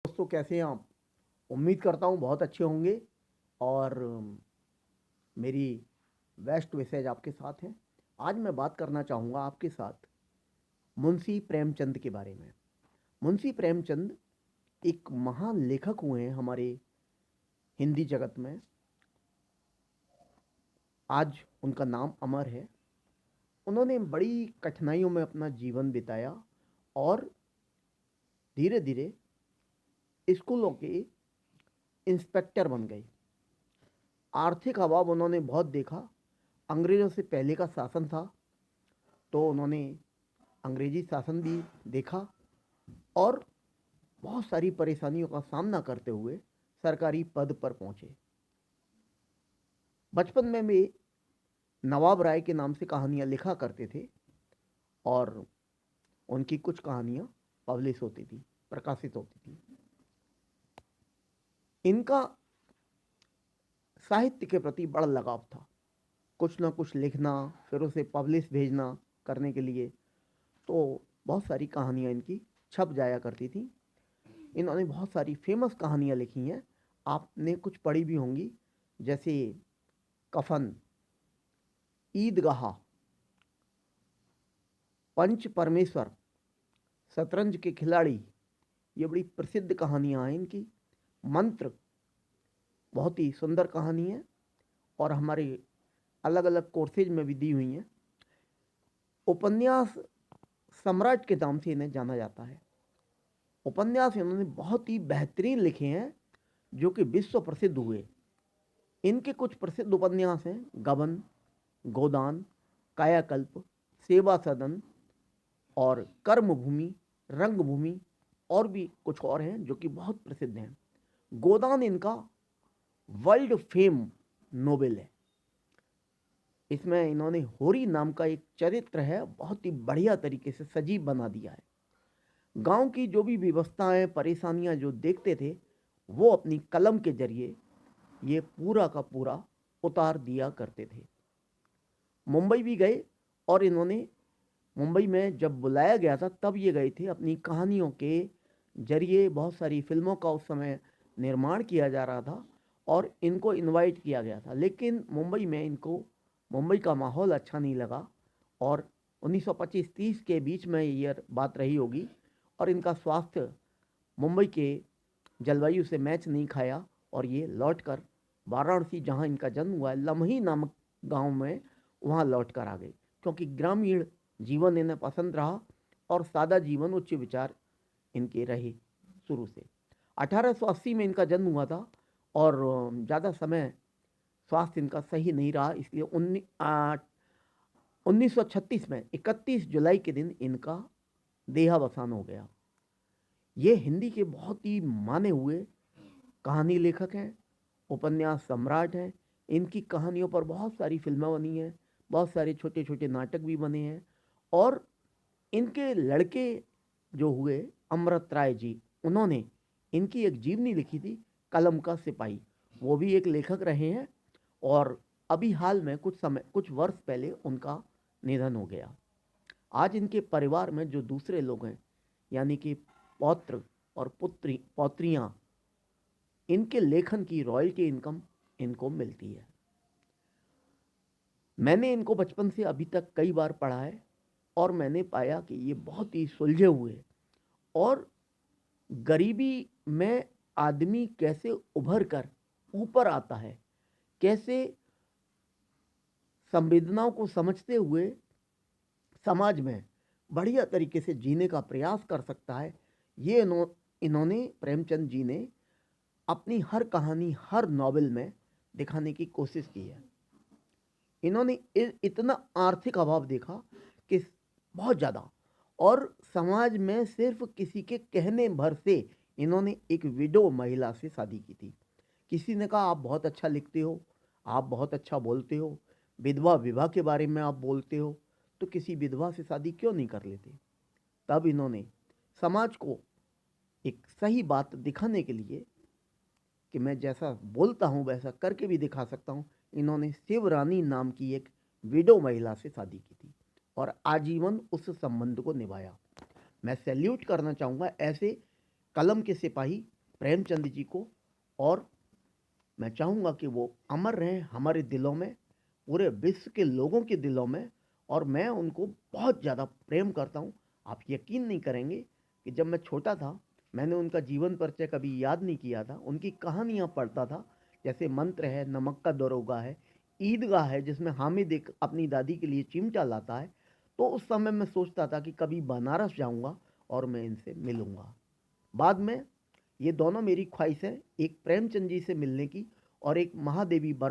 दोस्तों, कैसे हैं आप? उम्मीद करता हूँ बहुत अच्छे होंगे। और मेरी बेस्ट विशेज आपके साथ हैं। आज मैं बात करना चाहूँगा आपके साथ मुंशी प्रेमचंद के बारे में। मुंशी प्रेमचंद एक महान लेखक हुए हैं हमारे हिंदी जगत में। आज उनका नाम अमर है। उन्होंने बड़ी कठिनाइयों में अपना जीवन बिताया और धीरे धीरे स्कूलों के इंस्पेक्टर बन गए। आर्थिक अभाव उन्होंने बहुत देखा। अंग्रेज़ों से पहले का शासन था, तो उन्होंने अंग्रेजी शासन भी देखा और बहुत सारी परेशानियों का सामना करते हुए सरकारी पद पर पहुंचे। बचपन में वे नवाब राय के नाम से कहानियां लिखा करते थे और उनकी कुछ कहानियां पब्लिश होती थी, प्रकाशित होती थी। इनका साहित्य के प्रति बड़ा लगाव था। कुछ ना कुछ लिखना, फिर उसे पब्लिश भेजना करने के लिए, तो बहुत सारी कहानियाँ इनकी छप जाया करती थी। इन्होंने बहुत सारी फेमस कहानियाँ लिखी हैं, आपने कुछ पढ़ी भी होंगी, जैसे कफन, ईदगाह, पंच परमेश्वर, शतरंज के खिलाड़ी, ये बड़ी प्रसिद्ध कहानियाँ हैं इनकी। मंत्र बहुत ही सुंदर कहानी है और हमारे अलग अलग कोर्सेज में भी दी हुई हैं। उपन्यास सम्राट के नाम से इन्हें जाना जाता है। उपन्यास इन्होंने बहुत ही बेहतरीन लिखे हैं जो कि विश्व प्रसिद्ध हुए। इनके कुछ प्रसिद्ध उपन्यास हैं गबन, गोदान, कायाकल्प, सेवा सदन और कर्मभूमि, रंगभूमि, और भी कुछ और हैं जो कि बहुत प्रसिद्ध हैं। गोदान इनका वर्ल्ड फेम नोवेल है। इसमें इन्होंने होरी नाम का एक चरित्र है, बहुत ही बढ़िया तरीके से सजीव बना दिया है। गांव की जो भी व्यवस्थाएं, परेशानियां जो देखते थे, वो अपनी कलम के जरिए ये पूरा का पूरा उतार दिया करते थे। मुंबई भी गए और इन्होंने मुंबई में जब बुलाया गया था तब ये गए थे। अपनी कहानियों के जरिए बहुत सारी फिल्मों का उस समय निर्माण किया जा रहा था और इनको इनवाइट किया गया था, लेकिन मुंबई में इनको मुंबई का माहौल अच्छा नहीं लगा और 1925-30 के बीच में ये बात रही होगी और इनका स्वास्थ्य मुंबई के जलवायु से मैच नहीं खाया और ये लौटकर वाराणसी, जहाँ इनका जन्म हुआ है, लम्ही नामक गांव में, वहाँ लौट कर आ गए, क्योंकि ग्रामीण जीवन इन्हें पसंद रहा और सादा जीवन, उच्च विचार इनके रहे शुरू से। 1880 में इनका जन्म हुआ था और ज़्यादा समय स्वास्थ्य इनका सही नहीं रहा, इसलिए 1936 में 31 जुलाई के दिन इनका देहावसान हो गया। ये हिंदी के बहुत ही माने हुए कहानी लेखक हैं, उपन्यास सम्राट हैं। इनकी कहानियों पर बहुत सारी फिल्में बनी हैं, बहुत सारे छोटे छोटे नाटक भी बने हैं और इनके लड़के जो हुए अमृत राय जी, उन्होंने इनकी एक जीवनी लिखी थी, कलम का सिपाही। वो भी एक लेखक रहे हैं और अभी हाल में कुछ वर्ष पहले उनका निधन हो गया। आज इनके परिवार में जो दूसरे लोग हैं, यानी कि पौत्र और पौत्रियां, इनके लेखन की रॉयल्टी इनकम इनको मिलती है। मैंने इनको बचपन से अभी तक कई बार पढ़ा है और मैंने पाया कि ये बहुत ही सुलझे हुए और गरीबी में आदमी कैसे उभर कर ऊपर आता है, कैसे संवेदनाओं को समझते हुए समाज में बढ़िया तरीके से जीने का प्रयास कर सकता है, ये इन्होंने प्रेमचंद जी ने अपनी हर कहानी, हर नॉवेल में दिखाने की कोशिश की है। इन्होंने इतना आर्थिक अभाव देखा कि बहुत ज़्यादा, और समाज में सिर्फ किसी के कहने भर से इन्होंने एक विडो महिला से शादी की थी। किसी ने कहा आप बहुत अच्छा लिखते हो, आप बहुत अच्छा बोलते हो, विधवा विवाह के बारे में आप बोलते हो, तो किसी विधवा से शादी क्यों नहीं कर लेते। तब इन्होंने समाज को एक सही बात दिखाने के लिए कि मैं जैसा बोलता हूँ वैसा करके भी दिखा सकता हूँ, इन्होंने शिवरानी नाम की एक विडो महिला से शादी की थी और आजीवन उस संबंध को निभाया। मैं सैल्यूट करना चाहूँगा ऐसे कलम के सिपाही प्रेमचंद जी को, और मैं चाहूँगा कि वो अमर रहें हमारे दिलों में, पूरे विश्व के लोगों के दिलों में। और मैं उनको बहुत ज़्यादा प्रेम करता हूँ। आप यकीन नहीं करेंगे कि जब मैं छोटा था, मैंने उनका जीवन परिचय कभी याद नहीं किया था, उनकी कहानियाँ पढ़ता था। जैसे मंत्र है, नमक का दरोगा है, ईदगाह है जिसमें हामिद एक अपनी दादी के लिए चिमटा लाता है। तो उस समय मैं सोचता था कि कभी बनारस जाऊंगा और मैं इनसे मिलूंगा। बाद में ये दोनों मेरी ख्वाहिश है, एक प्रेमचंद जी से मिलने की और एक महादेवी वर्मा